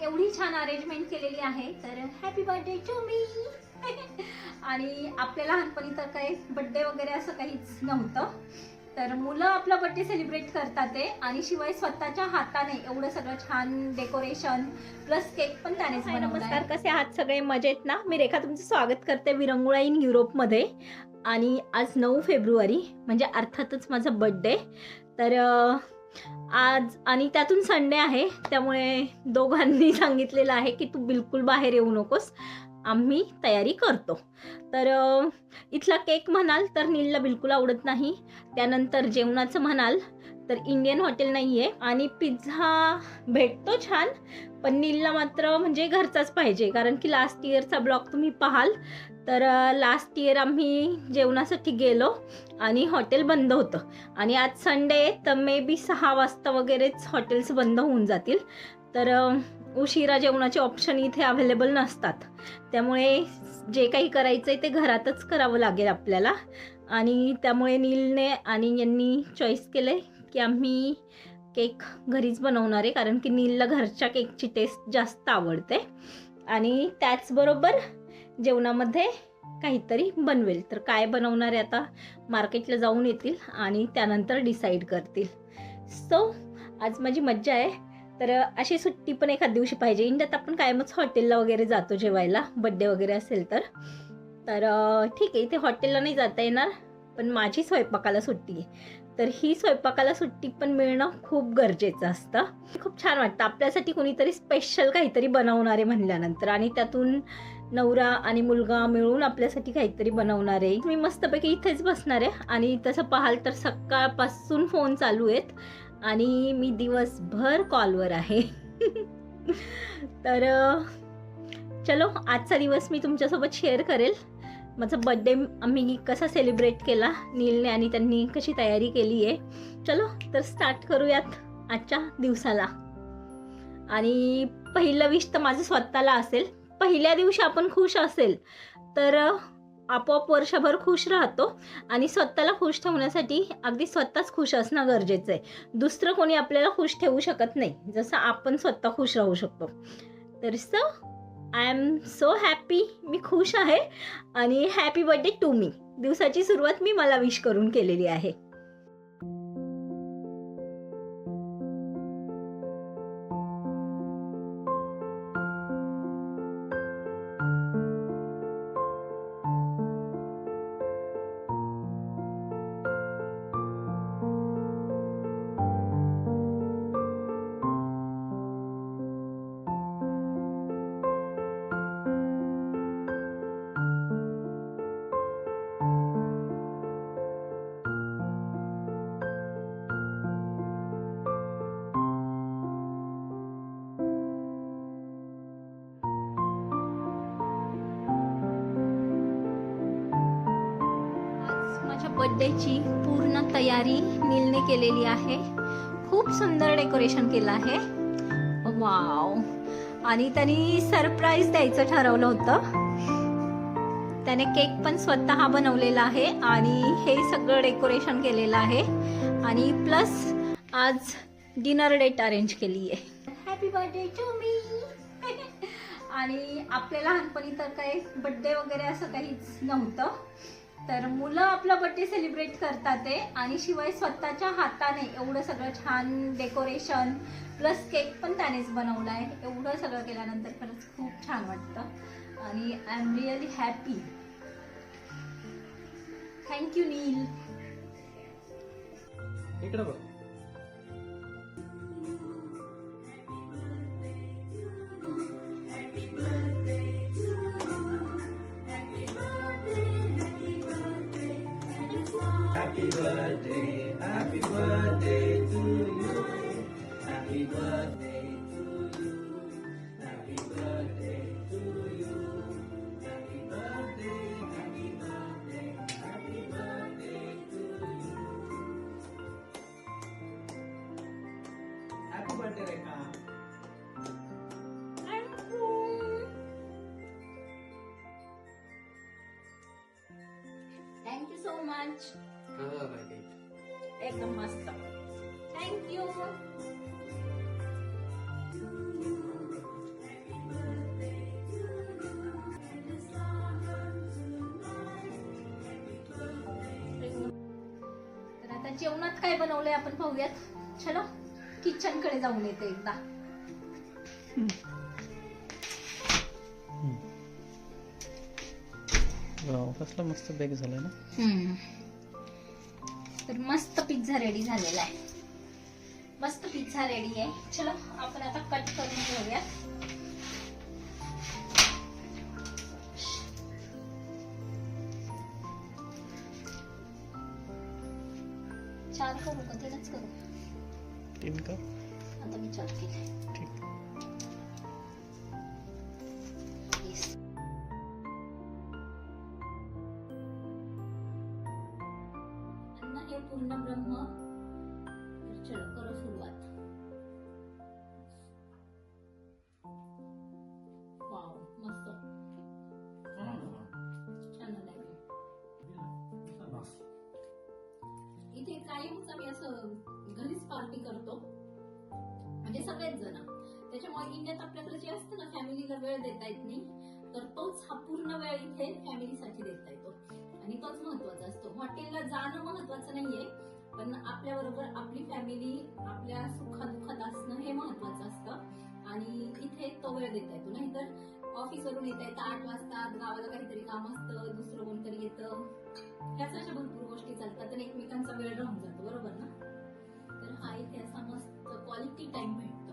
एवढी छान अरेंजमेंट केलेली आहे, तर हॅपी बर्थडे टू मी. आणि आपल्या लहानपणी तर काही बर्थडे वगैरे असं काहीच नव्हतं, तर मुलं आपला बर्थडे सेलिब्रेट करतात ते, आणि शिवाय स्वतःच्या हाताने एवढं सगळं छान डेकोरेशन प्लस केक पण त्यानेच बनवला. नमस्कार, कसे आहात सगळे? मजेत ना? मी रेखा तुमचं स्वागत करते विरंगुळा इन युरोपमध्ये. आणि आज 9 फेब्रुवारी म्हणजे अर्थातच माझा बर्थडे. तर आज आणि त्यातून संडे आहे, त्यामुळे दोघांनी सांगितलेलं आहे की तू बिलकुल बाहेर येऊ नकोस, आम्ही तयारी करतो. तर इथला केक म्हणाल तर नीलला बिलकुल आवडत नाही. त्यानंतर जेवणाचं म्हणाल तर इंडियन हॉटेल नाही आहे, आणि पिझ्झा भेटतो छान, पण नीलला मात्र म्हणजे घरचाच पाहिजे. कारण की लास्ट इयरचा ब्लॉग तुम्ही पाहाल तर लास्ट इयर आम्ही जेवणासाठी गेलो आणि हॉटेल बंद होतं, आणि आज संडे तर मे बी 6 वाजता वगैरेच हॉटेल्स बंद होऊन जातील. तर उशिरा जेवणाचे ऑप्शन इथे अवेलेबल नसतात, त्यामुळे जे काही करायचं आहे ते घरातच करावं लागेल आपल्याला. आणि त्यामुळे नीलने आणि यांनी चॉईस केलं आहे की आम्ही केक घरीच बनवणार आहे, कारण की नीलला घरच्या केकची टेस्ट जास्त आवडते. आणि त्याचबरोबर जेवणामध्ये काहीतरी बनवेल, तर काय बनवणार आहे आता मार्केटला जाऊन येतील आणि त्यानंतर डिसाईड करतील. सो आज माझी मज्जा आहे. तर अशी सुट्टी पण एखाद दिवशी पाहिजे. इंडियात आपण कायमच हॉटेलला वगैरे जातो जेवायला, बड्डे वगैरे असेल तर. तर ठीक आहे, इथे हॉटेलला नाही जाता येणार, पण माझी स्वयंपाकाला सुट्टी आहे, तर ही स्वयंपाकाला सुट्टी पण मिळणं खूप गरजेचं असतं. खूप छान वाटतं आपल्यासाठी कोणीतरी स्पेशल काहीतरी बनवणार आहे म्हणल्यानंतर, आणि त्यातून नवरा आणि मुलगा मिळून आपल्यासाठी काहीतरी बनवणार आहे. मी मस्तपैकी इथेच बसणार आहे, आणि तसं पाहाल तर सकाळपासून फोन चालू आहेत आणि मी दिवसभर कॉलवर आहे. तर चलो, आजचा दिवस मी तुमच्यासोबत शेअर करेल. माझा बर्थडे आम्ही कसा सेलिब्रेट केला नीलने, आणि त्यांनी कशी तयारी केली आहे. चलो तर स्टार्ट करूयात आजच्या दिवसाला. आणि पहिलं विश तर माझं स्वतःला असेल. पहिल्या दिवशी आपण खुश असेल तर आपोआप वर्षभर खुश राहतो, आणि स्वतःला खुश ठेवण्यासाठी अगदी स्वतःच खुश असणं गरजेचं आहे. दुसरं कोणी आपल्याला खुश ठेवू शकत नाही, जसं आपण स्वतः खुश राहू शकतो. तर so I am so happy, मी खुश आहे. आणि हॅपी बर्थडे टू मी. दिवसाची सुरुवात मी मला विश करून केलेली आहे. बर्थडेची पूर्ण तयारी नीलने केलेली आहे. खूप सुंदर डेकोरेशन केलं आहे. वाव. आणि त्यांनी सरप्राईज द्यायचं ठरवलं होतं. त्याने केक पण स्वतः बनवलेला आहे आणि हे सगळं डेकोरेशन केलेलं आहे, आणि प्लस आज डिनर डेट अरेंज केली आहे. Happy birthday to me. आणि आपल्या लहानपणी तर काही बर्थडे वगैरे असं काहीच नव्हतं, तर मुलं आपला बर्थडे सेलिब्रेट करतात ते, आणि शिवाय स्वतःच्या हाताने एवढं सगळं छान डेकोरेशन प्लस केक पण त्यानेच बनवला आहे. एवढं सगळं केल्यानंतर खरंच खूप छान वाटतं, आणि I am really happy. Thank you Neel. इकडे बघ. Happy birthday to you. Happy birthday to you. Happy birthday to you. Happy birthday, happy birthday, happy birthday to you. Happy birthday, Rekha. Thank you so much. एकदम मस्त. Thank you. आज जेवणात काय बनवलंय आपण पाहूयात. चलो किचन कडे जाऊन येते एकदा. वाव, कसला मस्त बेक झालाय ना. तर मस्त पिझ्झा रेडी झालेला आहे. मस्त पिझ्झा रेडी आहे. चलो आपण आता कट करून घेऊया. चार करू का तीनच करू? 3 का? आता मी चार केले. ठीक. Yes. अन्न हे पूर्ण ब्रह्म. तर चलो करो सुरुवात. वाव मस्त छान लागलं. इथे कायमच आम्ही असं घरीच पार्टी करतो, म्हणजे सगळेच जण. त्याच्यामुळे इंडियात आपल्याकडे जे असतं ना, फॅमिलीला वेळ देता येत नाही, तर तोच हा पूर्ण वेळ इथे फॅमिलीसाठी देता येतो आणि तोच महत्वाचा असतो. हॉटेलला जाणं महत्वाचं नाहीये, पण आपल्या बरोबर आपली फॅमिली आपल्या सुखादुःखात असणं हे महत्वाचं असतं आणि इथे तो वेळ देता येतो. नाहीतर ऑफिसवरून येता येतं 8 वाजता, गावाला काहीतरी काम असतं, दुसरं कोणतरी येतं, ह्याच अशा भरपूर गोष्टी चालतात आणि एकमेकांचा वेळ राहून जातो, बरोबर ना. तर हा इथे असा मस्त क्वालिटी टाइम भेटतो.